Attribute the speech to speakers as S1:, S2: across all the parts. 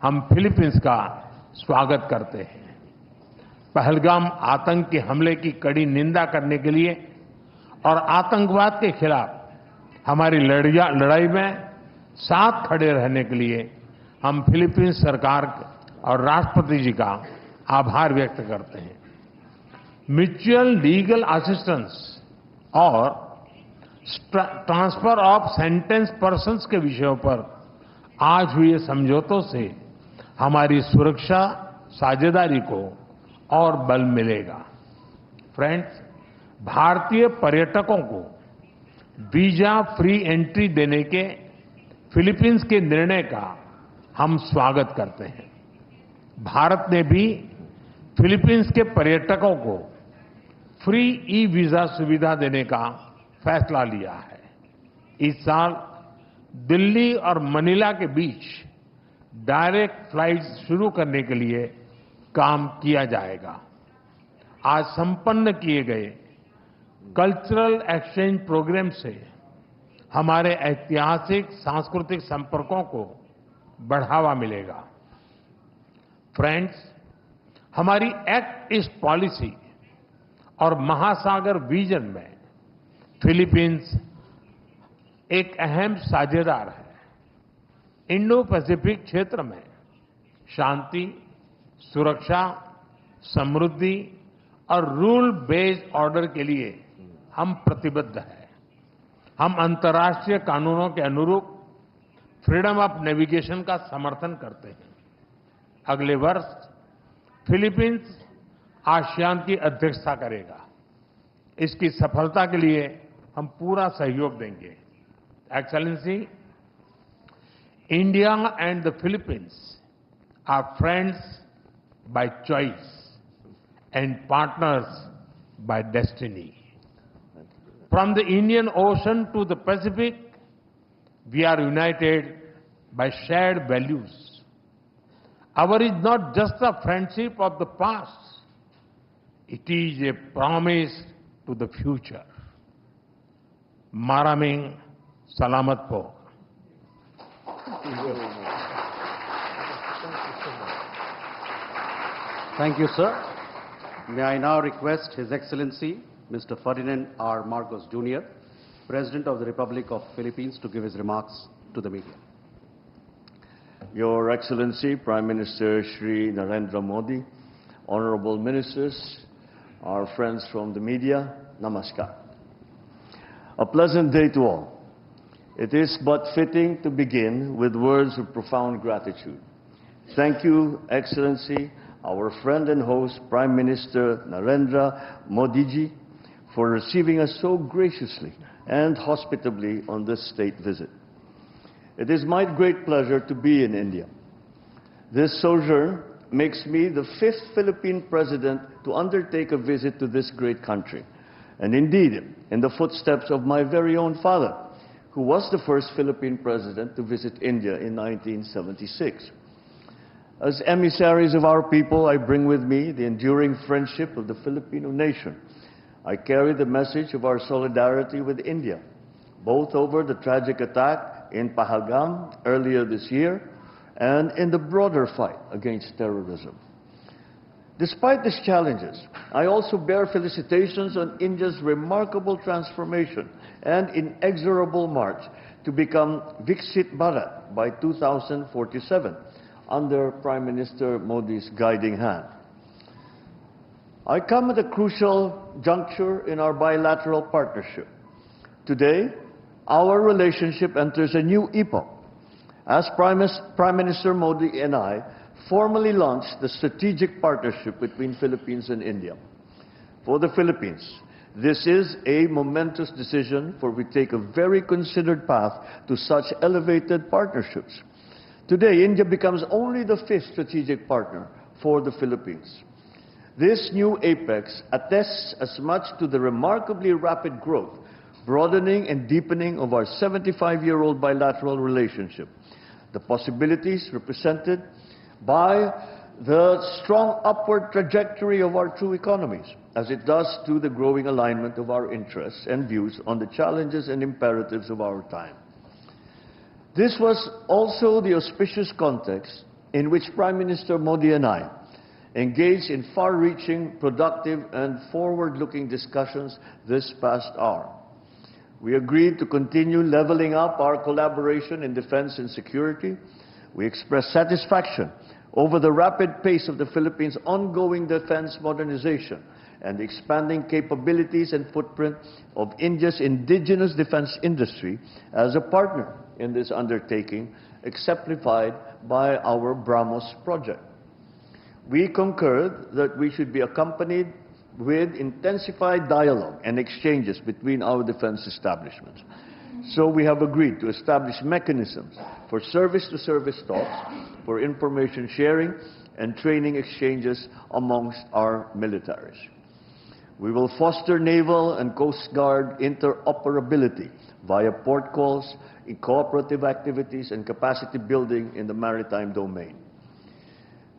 S1: हम फिलीपींस का स्वागत करते हैं। पहलगाम आतंक के हमले की कड़ी निंदा करने के लिए और आतंकवाद के खिलाफ हमारी लड़ाई में साथ खड़े रहने के लिए हम फिलीपींस सरकार और राष्ट्रपति जी का आभार व्यक्त करते हैं। म्यूचुअल लीगल असिस्टेंस और ट्रांसफर ऑफ सेंटेंस पर्सन्स के विषयों पर आज हुए समझौतों से हमारी सुरक्षा साझेदारी को और बल मिलेगा। फ्रेंड्स, भारतीय पर्यटकों को वीजा फ्री एंट्री देने के फिलीपींस के निर्णय का हम स्वागत करते हैं। भारत ने भी फिलीपींस के पर्यटकों को फ्री ई वीजा सुविधा देने का फैसला लिया है। इस साल दिल्ली और मनीला के बीच डायरेक्ट फ्लाइट्स शुरू करने के लिए काम किया जाएगा। आज संपन्न किए गए कल्चरल एक्सचेंज प्रोग्राम से हमारे ऐतिहासिक सांस्कृतिक संपर्कों को बढ़ावा मिलेगा। फ्रेंड्स, हमारी एक्ट ईस्ट पॉलिसी और महासागर विजन में फिलीपींस एक अहम साझेदार है। इंडो पैसिफिक क्षेत्र में शांति, सुरक्षा, समृद्धि और रूल बेस्ड ऑर्डर के लिए हम प्रतिबद्ध हैं। हम अंतर्राष्ट्रीय कानूनों के अनुरूप फ्रीडम ऑफ नेविगेशन का समर्थन करते हैं। अगले वर्ष फिलीपींस आसियान की अध्यक्षता करेगा। इसकी सफलता के लिए हम पूरा सहयोग देंगे। Excellency, India and the Philippines are friends by choice and partners by destiny. From the Indian Ocean to the Pacific, we are united by shared values. Our is not just a friendship of the past, it is a promise to the future. Maraming salamat po.
S2: Thank you, sir. May I now request His Excellency, Mr. Ferdinand R. Marcos Jr., President of the Republic of Philippines, to give his remarks to the media.
S3: Your Excellency, Prime Minister Shri Narendra Modi, Honorable Ministers, our friends from the media, Namaskar. A pleasant day to all. It is but fitting to begin with words of profound gratitude. Thank you, Excellency, our friend and host, Prime Minister Narendra Modi ji, for receiving us so graciously and hospitably on this state visit. It is my great pleasure to be in India. This sojourn makes me the 5th Philippine president to undertake a visit to this great country, and indeed in the footsteps of my very own father, who was the first Philippine president to visit India in 1976. As emissaries of our people, I bring with me the enduring friendship of the Filipino nation. I carry the message of our solidarity with India, both over the tragic attack in Pahalgam earlier this year and in the broader fight against terrorism. Despite these challenges, I also bear felicitations on India's remarkable transformation and inexorable march to become Viksit Bharat by 2047. Under Prime Minister Modi's guiding hand. I come at a crucial juncture in our bilateral partnership. Today, our relationship enters a new epoch as Prime Minister Modi and I formally launched the strategic partnership between Philippines and India. For the Philippines, this is a momentous decision, for we take a very considered path to such elevated partnerships. Today, India becomes only the 5th strategic partner for the Philippines. This new apex attests as much to the remarkably rapid growth, broadening and deepening of our 75-year-old bilateral relationship, the possibilities represented by the strong upward trajectory of our two economies, as it does to the growing alignment of our interests and views on the challenges and imperatives of our time. This was also the auspicious context in which Prime Minister Modi and I engaged in far-reaching, productive and forward-looking discussions this past hour. We agreed to continue leveling up our collaboration in defense and security. We expressed satisfaction over the rapid pace of the Philippines' ongoing defense modernization and the expanding capabilities and footprint of India's indigenous defense industry as a partner in this undertaking, exemplified by our BrahMos project. We concurred that we should be accompanied with intensified dialogue and exchanges between our defense establishments. So we have agreed to establish mechanisms for service-to-service talks, for information sharing and training exchanges amongst our militaries. We will foster naval and Coast Guard interoperability via port calls, in cooperative activities and capacity building in the maritime domain.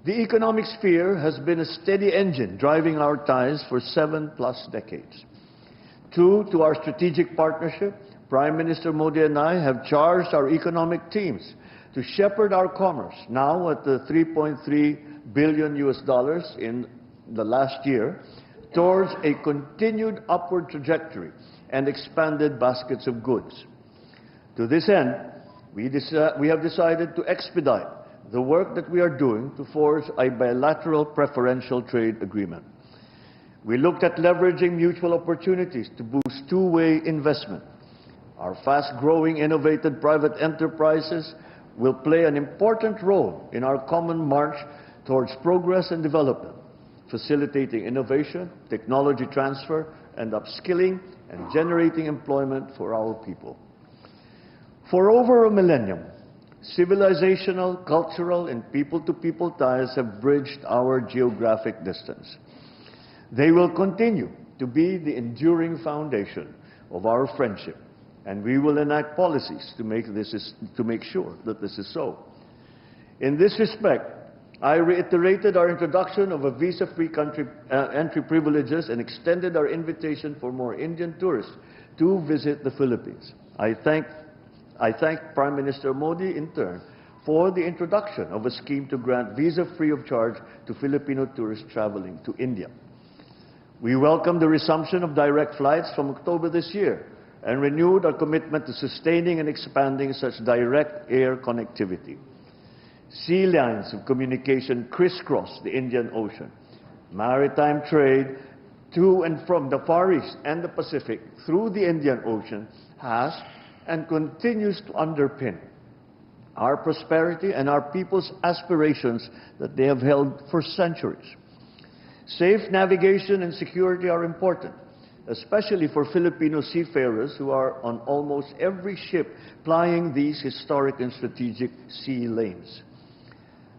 S3: The economic sphere has been a steady engine driving our ties for 7+ decades. True to our strategic partnership, Prime Minister Modi and I have charged our economic teams to shepherd our commerce, now at the $3.3 billion in the last year, towards a continued upward trajectory and expanded baskets of goods. To this end, we have decided to expedite the work that we are doing to forge a bilateral preferential trade agreement. We looked at leveraging mutual opportunities to boost two-way investment. Our fast-growing, innovative private enterprises will play an important role in our common march towards progress and development, facilitating innovation, technology transfer, and upskilling, and generating employment for our people. For over a millennium, civilizational, cultural, and people-to-people ties have bridged our geographic distance. They will continue to be the enduring foundation of our friendship, and we will enact policies to make sure that this is so. In this respect, I reiterated our introduction of a visa-free country entry privileges and extended our invitation for more Indian tourists to visit the Philippines. I thank Prime Minister Modi in turn for the introduction of a scheme to grant visa free of charge to Filipino tourists traveling to India. We welcome the resumption of direct flights from October this year and renewed our commitment to sustaining and expanding such direct air connectivity. Sea lines of communication crisscross the Indian Ocean. Maritime trade to and from the Far East and the Pacific through the Indian Ocean has and continues to underpin our prosperity and our people's aspirations that they have held for centuries. Safe navigation and security are important, especially for Filipino seafarers who are on almost every ship plying these historic and strategic sea lanes.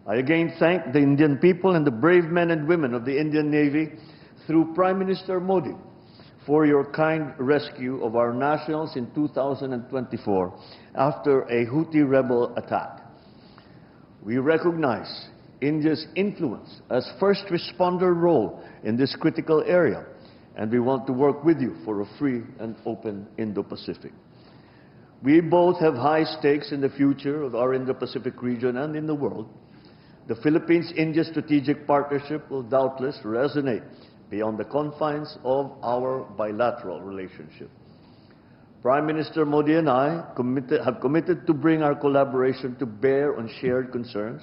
S3: I again thank the Indian people and the brave men and women of the Indian Navy through Prime Minister Modi for your kind rescue of our nationals in 2024 after a Houthi rebel attack. We recognize India's influence as first responder role in this critical area, and we want to work with you for a free and open Indo-Pacific. We both have high stakes in the future of our Indo-Pacific region and in the world. The Philippines-India strategic partnership will doubtless resonate beyond the confines of our bilateral relationship. Prime Minister Modi and I have committed to bring our collaboration to bear on shared concerns,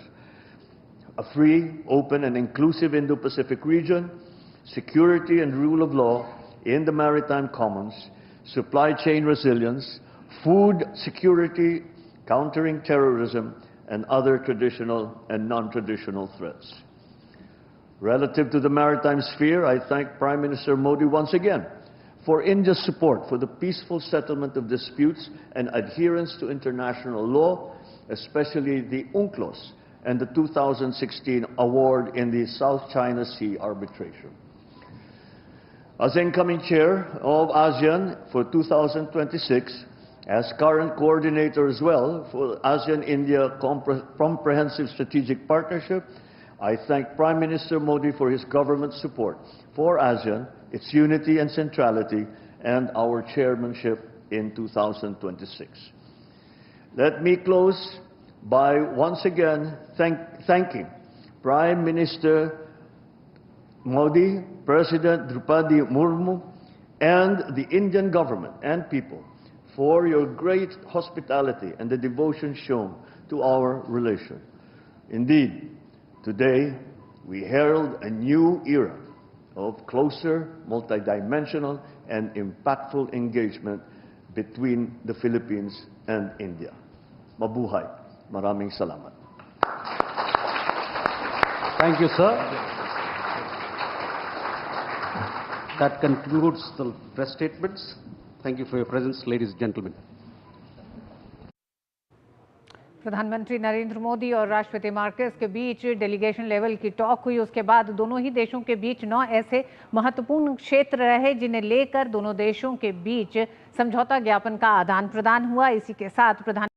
S3: a free, open, and inclusive Indo-Pacific region, security and rule of law in the maritime commons, supply chain resilience, food security, countering terrorism, and other traditional and non-traditional threats. Relative to the maritime sphere, I thank Prime Minister Modi once again for India's support for the peaceful settlement of disputes and adherence to international law, especially the UNCLOS and the 2016 award in the South China Sea arbitration. As incoming chair of ASEAN for 2026, as current coordinator as well for ASEAN-India Comprehensive Strategic Partnership, I thank Prime Minister Modi for his government's support for ASEAN, its unity and centrality, and our chairmanship in 2026. Let me close by once again thanking Prime Minister Modi, President Draupadi Murmu, and the Indian government and people for your great hospitality and the devotion shown to our relation. Indeed, today we herald a new era of closer, multidimensional, and impactful engagement between the Philippines and India. Mabuhay. Maraming salamat.
S2: Thank you, sir. That concludes the press statements. Thank you for your presence, ladies and gentlemen.
S4: प्रधानमंत्री नरेंद्र मोदी और राष्ट्रपति Marquez के बीच delegation level की talk हुई। उसके बाद दोनों ही देशों के बीच 9 ऐसे महत्वपूर्ण क्षेत्र रहे जिन्हें लेकर दोनों देशों के बीच समझौता ज्ञापन का आदान प्रदान हुआ। इसी के साथ प्रधान